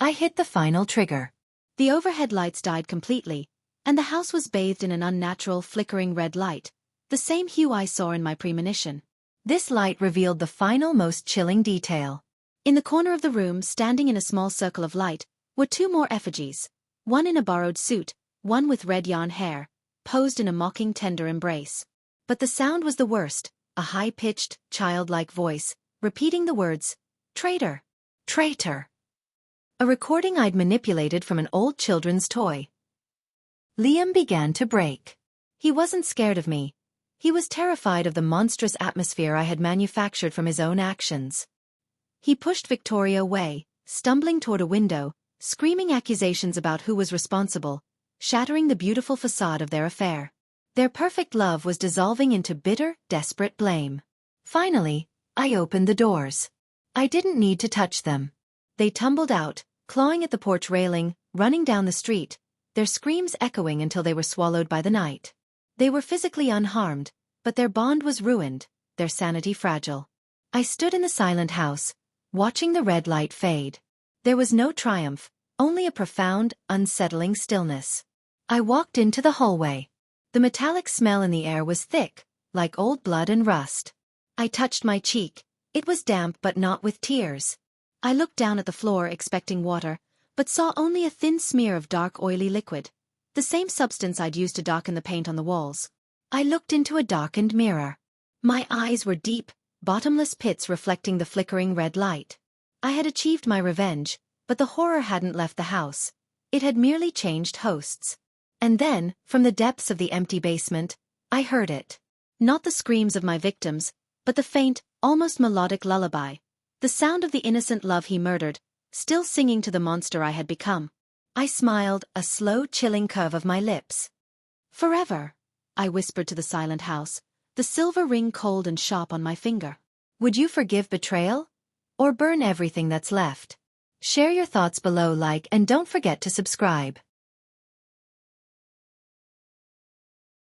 I hit the final trigger. The overhead lights died completely, and the house was bathed in an unnatural flickering red light, the same hue I saw in my premonition. This light revealed the final most chilling detail. In the corner of the room, standing in a small circle of light, were two more effigies, one in a borrowed suit, one with red yarn hair, posed in a mocking tender embrace. But the sound was the worst, a high-pitched, childlike voice, repeating the words, "Traitor! Traitor!" A recording I'd manipulated from an old children's toy. Liam began to break. He wasn't scared of me. He was terrified of the monstrous atmosphere I had manufactured from his own actions. He pushed Victoria away, stumbling toward a window, screaming accusations about who was responsible, shattering the beautiful facade of their affair. Their perfect love was dissolving into bitter, desperate blame. Finally, I opened the doors. I didn't need to touch them. They tumbled out, clawing at the porch railing, running down the street, their screams echoing until they were swallowed by the night. They were physically unharmed, but their bond was ruined, their sanity fragile. I stood in the silent house, watching the red light fade. There was no triumph, only a profound, unsettling stillness. I walked into the hallway. The metallic smell in the air was thick, like old blood and rust. I touched my cheek. It was damp but not with tears. I looked down at the floor expecting water, but saw only a thin smear of dark oily liquid, the same substance I'd used to darken the paint on the walls. I looked into a darkened mirror. My eyes were deep, bottomless pits reflecting the flickering red light. I had achieved my revenge, but the horror hadn't left the house. It had merely changed hosts. And then, from the depths of the empty basement, I heard it. Not the screams of my victims, but the faint, almost melodic lullaby. The sound of the innocent love he murdered, still singing to the monster I had become. I smiled, a slow chilling curve of my lips. "Forever," I whispered to the silent house, the silver ring cold and sharp on my finger. Would you forgive betrayal? Or burn everything that's left? Share your thoughts below, like, and don't forget to subscribe.